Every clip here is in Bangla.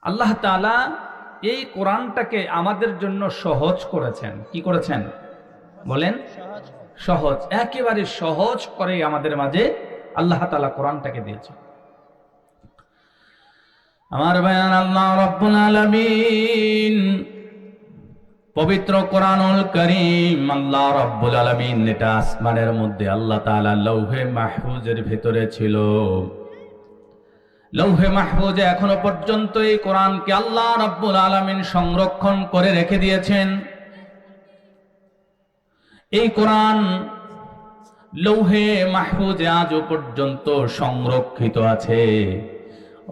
আল্লাহ তাআলা এই কোরআনটাকে আমাদের জন্য সহজ করেছেন। কি করেছেন বলেন? সহজ, একেবারে সহজ করে আমাদের মাঝে আল্লাহ তাআলা কোরআনটাকে দিয়েছেন। আমার ভাইয়ান, আল্লাহ রাব্বুল আলামিন পবিত্র কোরআনুল কারীম, আল্লাহ রাব্বুল আলামিন এটা আসমানের মধ্যে আল্লাহ তাআলা লৌহে মাহফুজের ভিতরে ছিল। লৌহে মাহফুজে এখনো পর্যন্ত এই কোরআনকে আল্লাহ রাব্বুল আলামিন সংরক্ষণ করে রেখে দিয়েছেন। এই কোরআন লৌহে মাহফুজে আজও পর্যন্ত সংরক্ষিত আছে।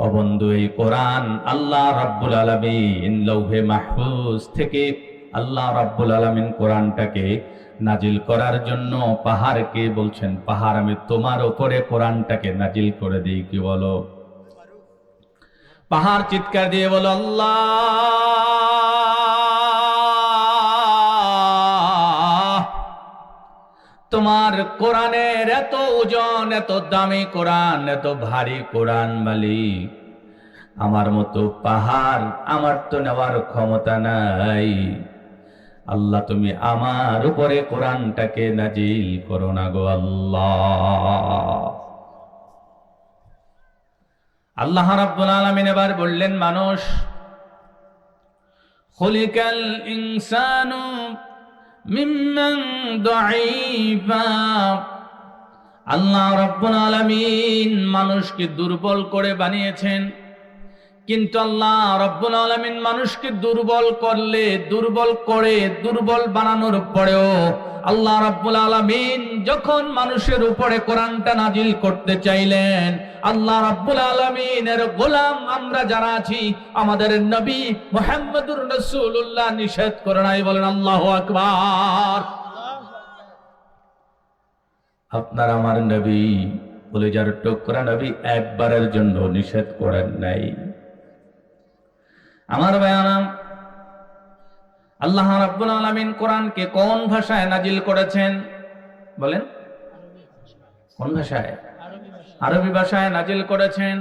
ও বন্ধু, এই কোরআন আল্লাহ রাব্বুল আলামিন লৌহে মাহফুজ থেকে আল্লাহ রাব্বুল আলামিন কোরআনটাকে নাজিল করার জন্য পাহাড়কে বলছেন, পাহাড় আমি তোমার উপরে কোরআনটাকে নাজিল করে দিই। কি বলো? পাহাড় চিৎকার দিয়ে বলো আল্লাহ, তোমার কোরআনের এত ওজন, এত দামি কোরআন, এত ভারী কোরআন মালিক, আমার মতো পাহাড় আমার তো নেওয়ার ক্ষমতা নাই। আল্লাহ তুমি আমার উপরে কোরআনটাকে নাজিল করো না গো আল্লাহ। আল্লাহ রাব্বুল আলামিন এবার বললেন, মানুষ খুলিকাল ইনসানু মিম্মান দাঈফা। আল্লাহ রাব্বুল আলামিন মানুষকে দুর্বল করে বানিয়েছেন, কিন্তু আল্লাহ রাব্বুল আলামিন মানুষকে দুর্বল দুর্বল বানানোর পরেও আল্লাহ রাব্বুল আলামিন যখন মানুষের উপরে কোরআনটা নাজিল করতে চাইলেন, আল্লাহ রাব্বুল আলামিনের গোলাম আমরা যারা আছি, আমাদের নবী মুহাম্মদুর রাসূলুল্লাহ নিষেধ করে নাই। বলেন আল্লাহু আকবার। আপনার আমার নবী কলিজার টুকরা নবী একবারের জন্য নিষেধ করেন নাই। আমার ভাইয়ারা, আল্লাহ রাব্বুল আলামিন কোরআনকে কোন ভাষায় নাজিল করেছেন বলেন? কোন ভাষায়? আরবি ভাষায় নাজিল করেছেন।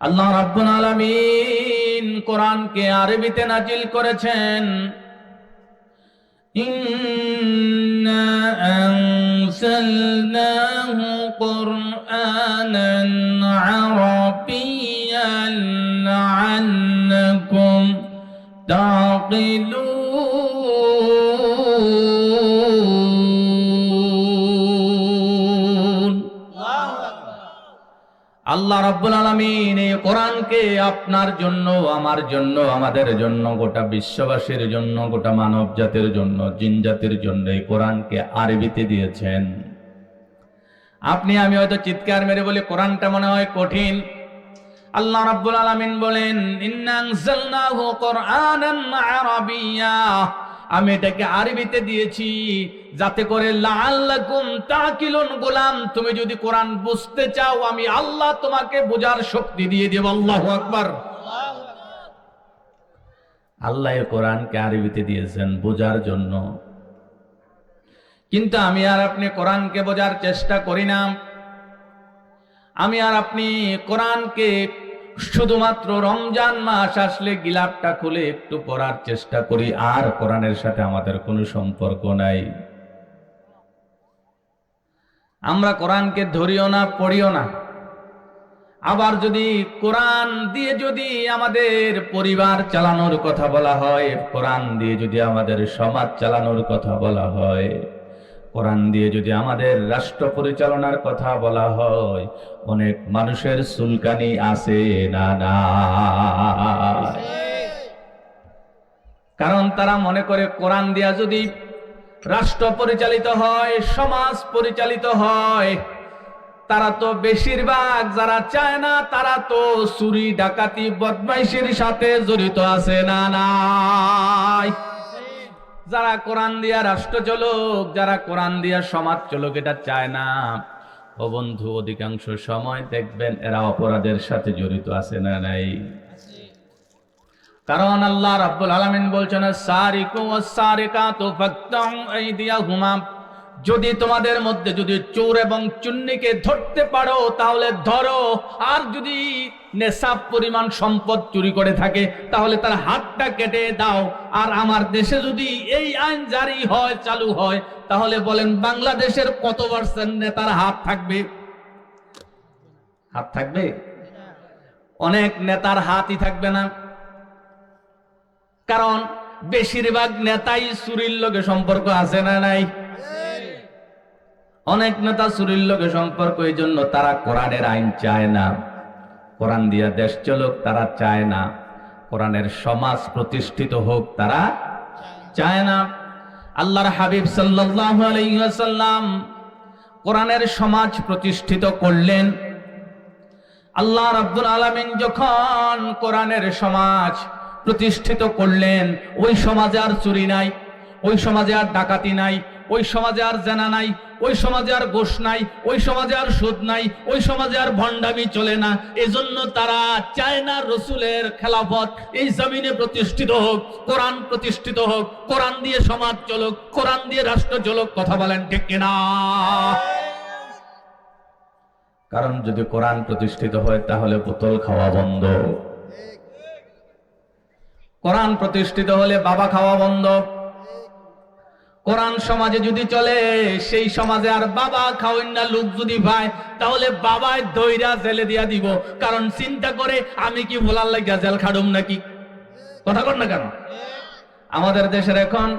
আল্লাহ রাব্বুল আলামিন কোরআনকে আরবিতে নাজিল করেছেন। ইন্না আনসালনাহু কুরআনান আরাবিয়্যান লাআল্লাকুম তাকিলুন। আল্লাহ রাব্বুল আলামিন এই কোরআনকে আপনার জন্য, আমার জন্য, আমাদের জন্য, গোটা বিশ্ববাসীর জন্য, গোটা মানব জাতির জন্য, জিন জাতির জন্য এই কোরআনকে আরবিতে দিয়েছেন। আপনি আমি হয়তো চিৎকার মেরে বলি কোরআনটা মনে হয় কঠিন। আল্লাহ রাব্বুল আলামিন বলেন, ইন্না আনজালনাহু কুরআনান আরাবিয়্যা, আমি এটাকে আরবিতে দিয়েছি যাতে করে লাআল্লাকুম তাকিলুন। গোলাম, তুমি যদি কোরআন বুঝতে চাও, আমি আল্লাহ তোমাকে বোঝার শক্তি দিয়ে দেব। আল্লাহু আকবার। আল্লাহ এই কোরআনকে আরবিতে দিয়েছেন বোঝার জন্য, কিন্তু আমি আর আপনি কোরআনকে বোঝার চেষ্টা করি না। আমি আর আপনি কোরআনকে শুধুমাত্র রমজান মাস আসলে গিলাপটা খুলে একটু পড়ার চেষ্টা করি, আর কোরআনের সাথে আমাদের কোনো সম্পর্ক নাই। আমরা কোরআনকে ধরিও না, পড়িও না। আবার যদি কোরআন দিয়ে যদি আমাদের পরিবার চালানোর কথা বলা হয়, কোরআন দিয়ে যদি আমাদের সমাজ চালানোর কথা বলা হয়, কোরআন দিয়ে যদি আমাদের রাষ্ট্র পরিচালনার কথা বলা হয়, অনেক মানুষের চুলকানি আছে না না। কারণ তারা মনে করে কোরআন দিয়া যদি রাষ্ট্র পরিচালিত হয়, সমাজ পরিচালিত হয়, তারা তো বেশিরভাগ যারা চায় না, তারা তো চুরি ডাকাতি বদমাইশির সাথে জড়িত আছে না নাই। যারা কোরআন দিয়া রাষ্ট্র চলুক, যারা কোরআন দিয়া সমাজ চলুক, এটা চায় না। ও বন্ধু, অধিকাংশ সময় দেখবেন এরা অপরাধের সাথে জড়িত আছে না নাই। কারণ আল্লাহ রাব্বুল আলামিন বলছেন, সারিকু ওয়াস-সারিকাতু ফাকতাউ আইদিয়াহুমা, যদি তোমাদের মধ্যে যদি চোর এবং চুন্নিকে ধরতে পারো তাহলে ধরো, আর যদি নেশাব পরিমাণ সম্পদ চুরি করে থাকে, তাহলে তার হাতটা কেটে দাও। আর আমার দেশে যদি এই আইন জারি হয়, চালু হয়, তাহলে বলেন বাংলাদেশের কত পার্সেন্ট নেতার হাত থাকবে? হাত থাকবে? অনেক নেতার হাতই থাকবে না। কারণ বেশিরভাগ নেতাই চুরির লগে সম্পর্ক আছে না নাই? অনেক নেতা চুরির লগে সম্পর্ক, এই জন্য তারা কোরআনের আইন চায় না। কোরআন দিয়া দেশ চলুক তারা চায় না, কোরআনের সমাজ প্রতিষ্ঠিত হোক তারা চায় না। আল্লাহর হাবিব সাল্লাল্লাহু আলাইহি ওয়াসাল্লাম কোরআনের সমাজ প্রতিষ্ঠিত করলেন। আল্লাহ রাব্বুল আলামিন যখন কোরআনের সমাজ প্রতিষ্ঠিত করলেন, ওই সমাজে আর চুরি নাই, ওই সমাজে আর ডাকাতি নাই, ওই সমাজে আর জেনা নাই, ওই সমাজে আর ঘুষ নাই, ওই সমাজে আর সুদ নাই, ওই সমাজে আর ভণ্ডামি চলে না। এজন্য তারা চায় না রসুলের খেলাফত এই জমিনে প্রতিষ্ঠিত হোক, কোরআন প্রতিষ্ঠিত হোক, কোরআন দিয়ে সমাজ চলুক, কোরআন দিয়ে রাষ্ট্র চলুক। কথা বলেন ঠিক কিনা? কারণ যদি কোরআন প্রতিষ্ঠিত হয় তাহলে বোতল খাওয়া বন্ধ, কোরআন প্রতিষ্ঠিত হলে বাবা খাওয়া বন্ধ। কোরআন সমাজে যদি চলে, সেই সমাজে আর বাবা খাওয়েন না লোক যদি পায়, তাহলে বাবায় দইরা জেলে দিয়া দিব। কারণ চিন্তা করে আমি কি ভোলার লাগিয়া জেল খাড়ুম নাকি? কথা কর না কেন? আমাদের দেশের এখন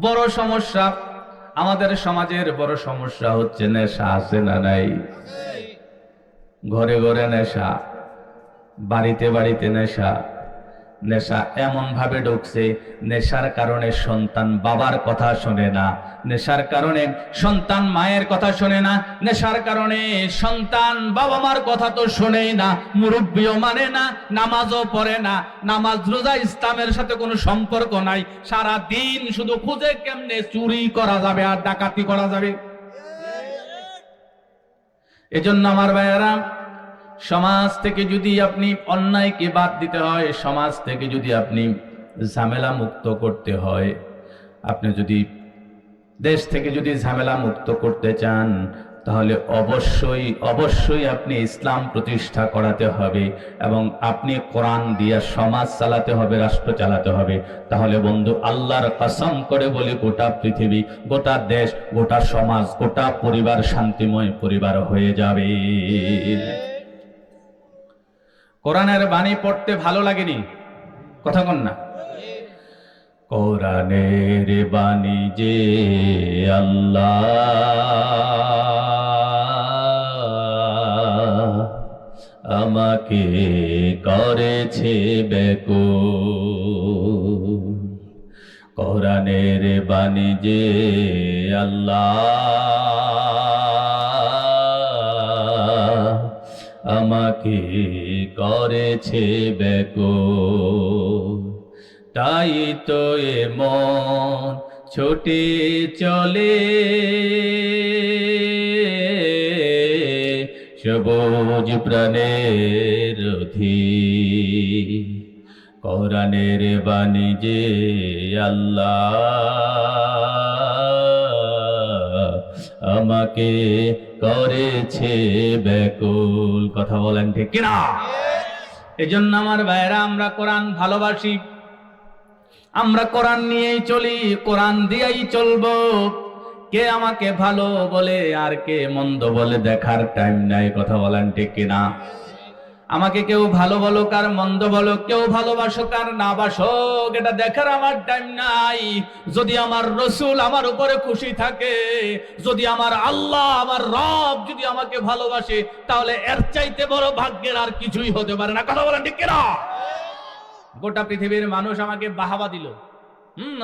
বড় সমস্যা, আমাদের সমাজের বড় সমস্যা হচ্ছে নেশা। আছে না নাই? ঘরে ঘরে নেশা, বাড়িতে বাড়িতে নেশা। নেশা এমন ভাবে ঢুকছে, নেশার কারণে সন্তান বাবার কথা শোনে না, নেশার কারণে সন্তান মায়ের কথা শোনে না, নেশার কারণে সন্তান বাবা মার কথা তো শোনেই না, মুরব্বিও মানে না, নামাজও পড়ে না। নামাজ রোজা ইসলামের সাথে কোনো সম্পর্ক নাই, সারা দিন শুধু খুঁজে কেমনে চুরি করা যাবে আর ডাকাতি করা যাবে। এজন্য আমার ভাইয়েরা, সমাজ থেকে যদি আপনি অন্যায়কে বাদ দিতে হয়, সমাজ থেকে যদি আপনি ঝামেলা মুক্ত করতে হয়, আপনি যদি দেশ থেকে যদি ঝামেলা মুক্ত করতে চান, তাহলে অবশ্যই অবশ্যই আপনি ইসলাম প্রতিষ্ঠা করাতে হবে এবং আপনি কোরআন দিয়ে সমাজ চালাতে হবে, রাষ্ট্র চালাতে হবে। তাহলে বন্ধু, আল্লাহর কসম করে বলি, গোটা পৃথিবী, গোটা দেশ, গোটা সমাজ, গোটা পরিবার শান্তিময় পরিবার হয়ে যাবে। কোরআনের বাণী পড়তে ভালো লাগেনি? কথা কন না? কোরআনের বাণী যে আল্লাহ আমাকে করেছে ব্যাকুল। কোরআনের বাণী যে আল্লাহ আমাকে করেছে ব্যাকুল। তাই তো এ মন ছুটে চলে সবুজ প্রাণের অধীর। কোরআনের বাণী যে আল্লাহ আমাকে করেছে ব্যাকুল। কথা বলেন ঠিক কিনা? এজন্য আমার ভাইরা, আমরা কোরআন ভালোবাসি, আমরা কোরআন নিয়েই চলি, কোরআন দিয়েই চলবো। কে আমাকে ভালো বলে আর কে মন্দ বলে দেখার টাইম নাই। কথা বলেন ঠিক কিনা? আমাকে কেউ ভালো বলুক আর মন্দ বলুক, কেউ ভালোবাসুক আর না বাসুক, এটা দেখার আমার টাইম নাই। যদি আমার রসুল আমার উপরে খুশি থাকে, যদি আমার আল্লাহ, আমার রব যদি আমাকে ভালোবাসে, তাহলে এর চাইতে বড় ভাগ্যের আর কিছুই হতে পারে না। কথা বলেন ঠিক কিনা? গোটা পৃথিবীর মানুষ আমাকে বাহাবা দিল,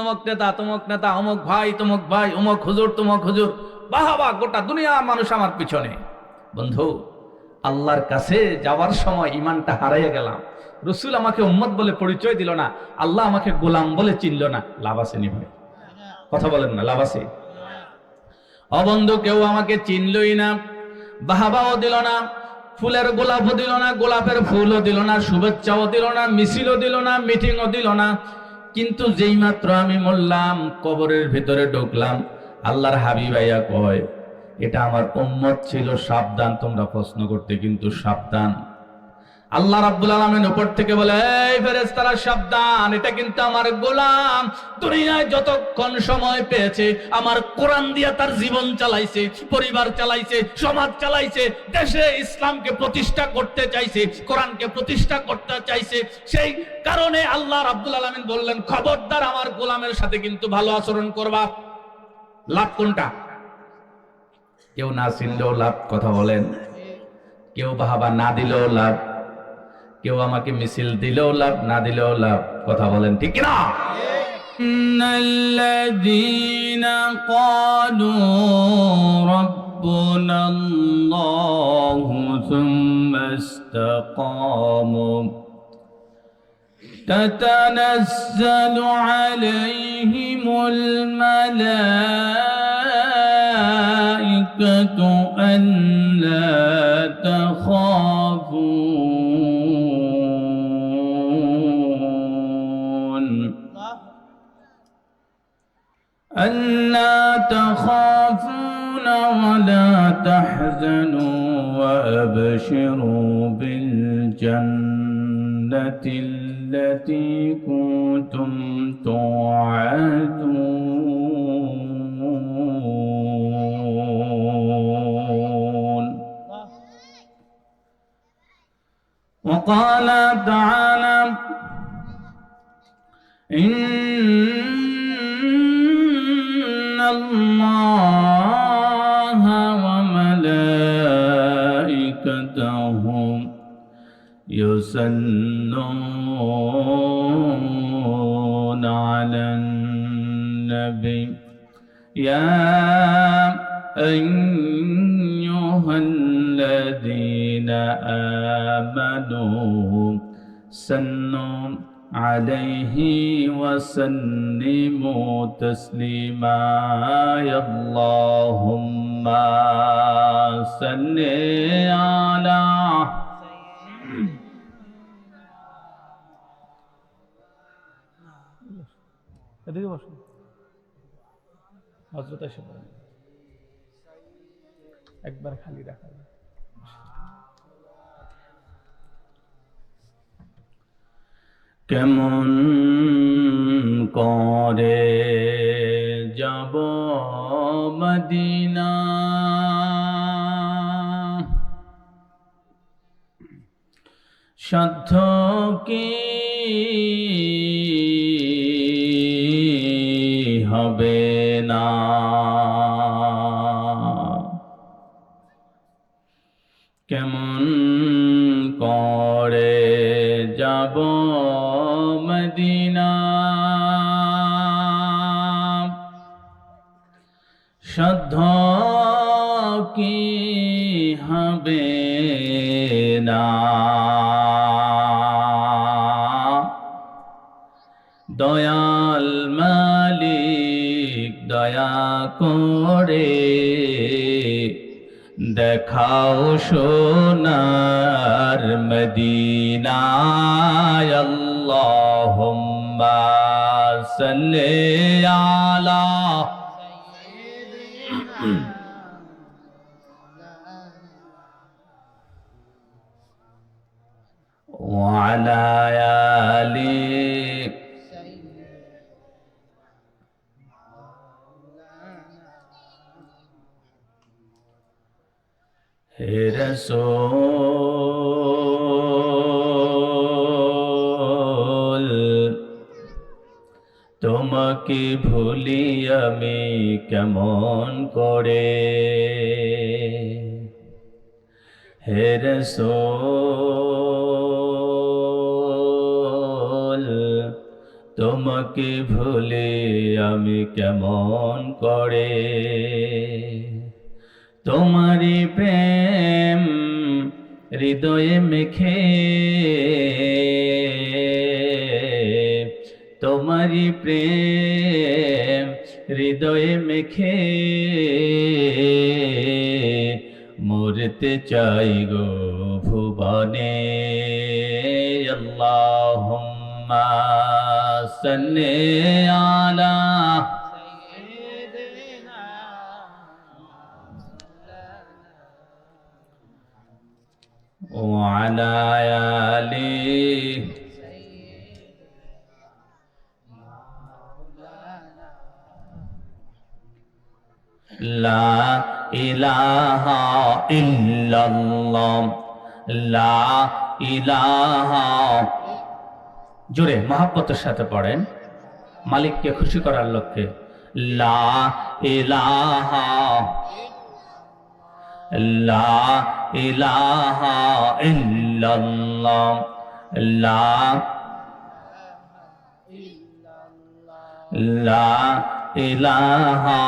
অমুক নেতা, তমুক নেতা, অমুক ভাই, তমুক ভাই, অমুক হুজুর, তমুক হুজুর, বাহাবা। গোটা দুনিয়ার মানুষ আমার পিছনে। বন্ধু, আল্লাহর কাছে যাওয়ার সময় ইমানটা হারাইয়া গেলাম। রসুল আমাকে উম্মত বলে পরিচয় দিল না, আল্লাহ আমাকে গোলাম বলে চিনল না। লাভ আছে নি ভাই? কথা বলেন না, লাভ আছে? অবন্ধু, কেউ আমাকে চিনলই না, বাহাবাও দিল না, ফুলের গোলাপও দিল না, গোলাপের ফুলও দিল না, শুভেচ্ছাও দিল না, মিছিলও দিল না, মিটিংও দিল না। কিন্তু যেই মাত্র আমি মরলাম, কবরের ভিতরে ঢুকলাম, আল্লাহর হাবিব আইয়া কয়, এটা আমার উম্মত ছিল, সাবধান তোমরা প্রশ্ন করতে, কিন্তু সাবধান, আল্লাহ রাব্বুল আলামিন উপর থেকে বলে, এই ফেরেশতারা সাবধান, এটা কিন্তু আমার গোলাম দুনিয়ায় যতক্ষণ সময় পেয়েছে আমার কোরআন দিয়া তার জীবন চালাইছে, পরিবার চালাইছে, সমাজ চালাইছে, দেশে ইসলামকে প্রতিষ্ঠা করতে চাইছে, কোরআনকে প্রতিষ্ঠা করতে চাইছে। সেই কারণে আল্লাহ রাব্বুল আলামিন বললেন, খবরদার আমার গোলামের সাথে কিন্তু ভালো আচরণ করবা। লাভ কোনটা? কেউ না চিনলেও লাভ, কথা বলেন। কেউ বাহাবা না দিলেও লাভ, কেউ আমাকে মিছিল দিলেও লাভ, না দিলেও লাভ, কথা বলেন ঠিক কিনা? ইন্নাল্লাযীনা ক্বালু রাব্বুনা আল্লাহু সুম্মা ইসতাকামু তাতানাজ্জালু আলাইহিমুল মালাইকাতু আল্লা তাখাফু ألا تخافون ولا تحزنوا وأبشروا بالجنة التي كنتم توعدون. وقال تعالى إن الله وملائكته يصلون على النبي يا أيها الذين آمنوا صلوا عليه وسلموا تسليما اللهم صل على এদিকে বসুন হযরত এসে পড়েন একবার খালি রাখা কেমন করে যাব মদিনা সাধ্য কি হবে না কেমন করে যাব মদিনা সাধ্য কি হবে না দয়াল মালিক দয়া করে দেখাও সোনার মদিনা আল্লাহুম্মা সাল্লি আলা ওয়া আলা আলি হে রাসূল তোমাকে ভুলি আমি কেমন করে হে রাসূল তোমাকে ভুলি আমি কেমন করে তোমারি প্রেম হৃদয়ে মেখে তোমারি প্রেম হৃদয়ে মেখে মরতে চাই গো ভুবনে আল্লাহুম্মা সাল্লি আলা وعلى آله لا إله إلا الله لا إله জোরে মহব্বতের সাথে পড়েন মালিককে খুশি করার লক্ষ্যে লা ইলাহা লা ইলাহা ইল্লাল্লাহ লা লা ইলাহা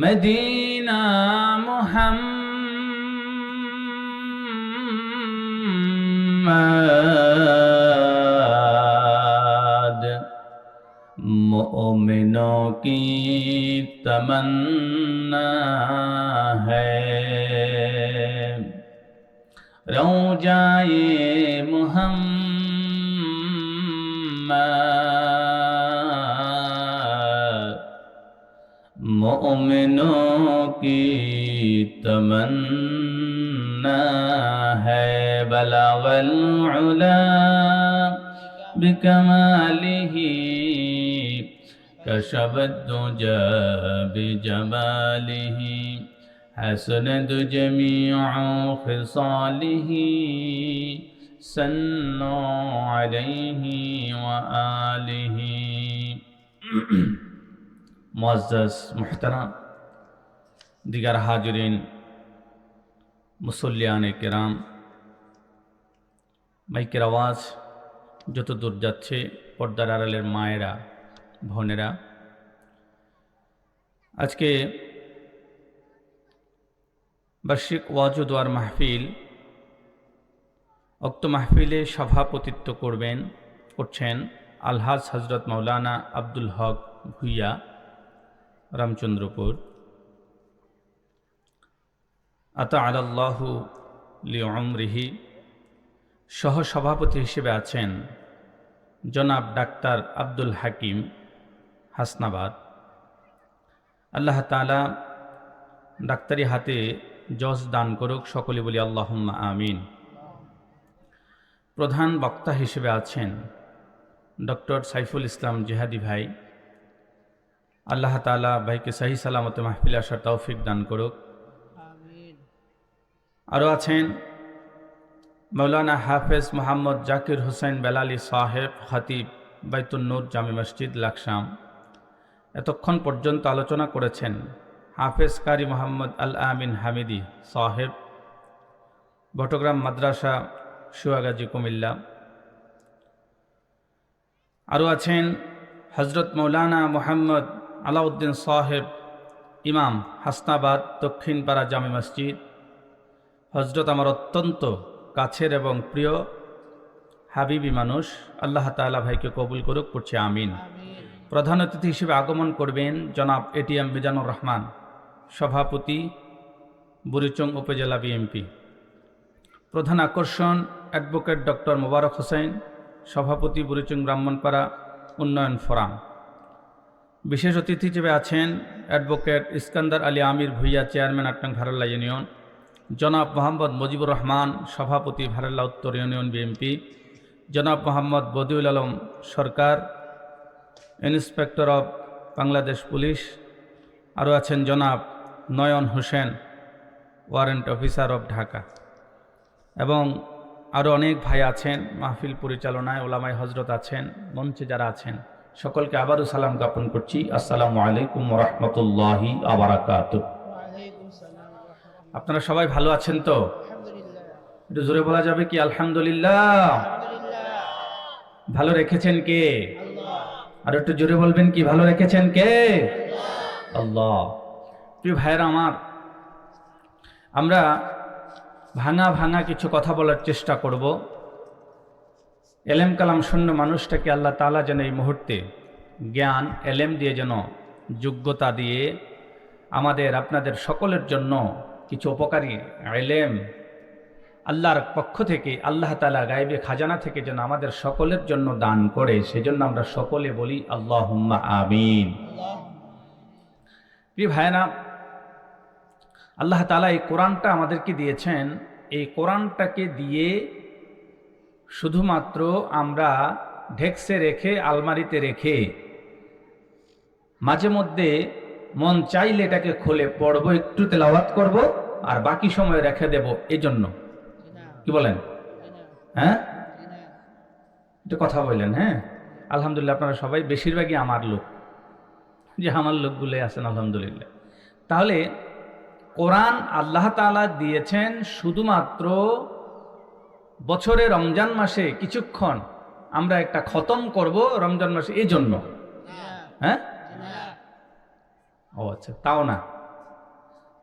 মদিনা मुहम्मद मोमिनों की तमन्ना है रौजाए मुहम्मद मोमिनों की तमन्ना है बलगल उला बिकमालिही कशफत दुजा बिजमालिही हसनत जमीउ खिसालिही सल्लु अलैहि व आलिही मुअज़्ज़ज़ मुहतरम दिगर हाजिरीन मुसल्लियाने किराम মাইকের আওয়াজ যত দূর যাচ্ছে পর্দার আড়ালের মায়েরা বোনেরা আজকে বার্ষিক ওয়াজ ও দোয়ার মাহফিল উক্ত মাহফিলে সভাপতিত্ব করছেন আলহাজ হযরত মাওলানা আব্দুল হক ভুইয়া রামচন্দ্রপুর আতাআলাল্লাহু লিউমরিহি সহ সভাপতি হিসেবে আছেন জনাব ডাক্তার আব্দুল হাকিম হাসনাবাদ আল্লাহ তাআলা ডাক্তারি হাতে যশ দান করুক সকলে বলি আল্লাহুম্মা আমিন প্রধান বক্তা হিসেবে আছেন ডক্টর সাইফুল ইসলাম জিহাদি ভাই আল্লাহ তাআলা ভাইকে সহি সালামতে মাহফিলে আসার তৌফিক দান করুক আমিন আরও আছেন মৌলানা হাফেজ মোহাম্মদ জাকির হুসাইন বেলালি সাহেব খতিব বাইতুন নূর জামে মসজিদ লাকসাম এতক্ষণ পর্যন্ত আলোচনা করেছেন হাফেজ কারি মোহাম্মদ আল আমিন হামিদি সাহেব বটগ্রাম মাদ্রাসা সুয়াগাজী কুমিল্লা আরও আছেন হজরত মৌলানা মোহাম্মদ আলাউদ্দিন সাহেব ইমাম হাসনাবাদ দক্ষিণপাড়া জামে মসজিদ হজরত আমার অত্যন্ত কাছের এবং প্রিয় হাবিবি মানুষ আল্লাহ তাআলা ভাইকে কবুল করুক পড়ছে আমিন প্রধান অতিথি হিসেবে আগমন করবেন জনাব এটিএম মিজানুর রহমান সভাপতি বুড়িচং উপজেলা বিএনপি প্রধান আকর্ষণ অ্যাডভোকেট ডক্টর মোবারক হোসেন সভাপতি বুড়িচং ব্রাহ্মণপাড়া উন্নয়ন ফোরাম বিশেষ অতিথি হিসেবে আছেন অ্যাডভোকেট ইস্কান্দার আলী আমির ভুইয়া চেয়ারম্যান ৮ নং ভারল্লা ইউনিয়ন জনাব মোহাম্মদ মুজিবুর রহমান সভাপতি ভারল্লা উত্তর ইউনিয়ন বিএনপি জনাব Mohammad Badiul Alam Sarkar inspector of Bangladesh police আরও আছেন জনাব Nayan Hossain warrant officer of Dhaka এবং আরও অনেক ভাই আছেন মাহফিল পরিচালনায় ওলামায়ে হজরত আছেন মঞ্চে যারা আছেন সকলকে আবারও সালাম জ্ঞাপন করছি আসসালামু আলাইকুম ওয়া রাহমাতুল্লাহি ওয়া বারাকাতুহু আপনারা সবাই ভালো আছেন তো একটু জোরে বলা যাবে কি আলহামদুলিল্লাহ ভালো রেখেছেন কে আর একটু জোরে বলবেন কি ভালো রেখেছেন কে আল্লাহ প্রিয় ভাইরা আমার আমরা ভাঙা ভাঙা কিছু কথা বলার চেষ্টা করব এলেম কালাম শূন্য মানুষটাকে আল্লাহ তাআলা যেন এই মুহূর্তে জ্ঞান এলেম দিয়ে যেন যোগ্যতা দিয়ে আমাদের আপনাদের সকলের জন্য কিছু উপকারী ইলম আল্লাহর পক্ষ থেকে, আল্লাহ তাআলা গায়বে খাজানা থেকে যেন আমাদের সকলের জন্য দান করে, সেজন্য আমরা সকলে বলি আল্লাহুম্মা আমিন। প্রিয় ভাইরা, আল্লাহ তাআলা এই কোরআনটা আমাদেরকে দিয়েছেন। এই কোরআনটাকে দিয়ে শুধুমাত্র আমরা ঢেক্সে রেখে, আলমারিতে রেখে মাঝে মধ্যে মন চাইলে এটাকে খুলে পড়বো, একটু তেলাওয়াত করব, আর বাকি সময় রেখে দেব, এই জন্য কি বলেন? হ্যাঁ, একটু কথা বললেন। হ্যাঁ, আলহামদুলিল্লাহ, আপনারা সবাই বেশিরভাগই আমার লোক, যে আমার লোকগুলো আছেন আলহামদুলিল্লাহ। তাহলে কোরআন আল্লাহ তাআলা দিয়েছেন শুধুমাত্র বছরে রমজান মাসে কিছুক্ষণ আমরা একটা খতম করব রমজান মাসে, এই জন্য। হ্যাঁ, ও আচ্ছা, তাও না।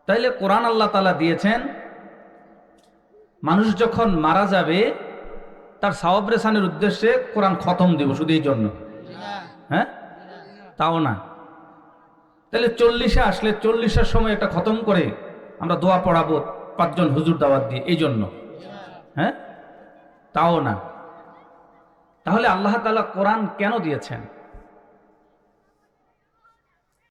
তাইলে কোরআন আল্লাহ তাআলা দিয়েছেন মানুষ যখন মারা যাবে তার সওয়াব রেসানের উদ্দেশ্যে কোরআন খতম দিব, শুধু এই জন্য। হ্যাঁ, তাও না। তাহলে 40-এ আসলে 40-এর সময় একটা খতম করে আমরা দোয়া পড়াবো 5 জন হুজুর দাওয়াত দিয়ে, এই জন্য। হ্যাঁ, তাও না। তাহলে আল্লাহ তাআলা কোরআন কেন দিয়েছেন?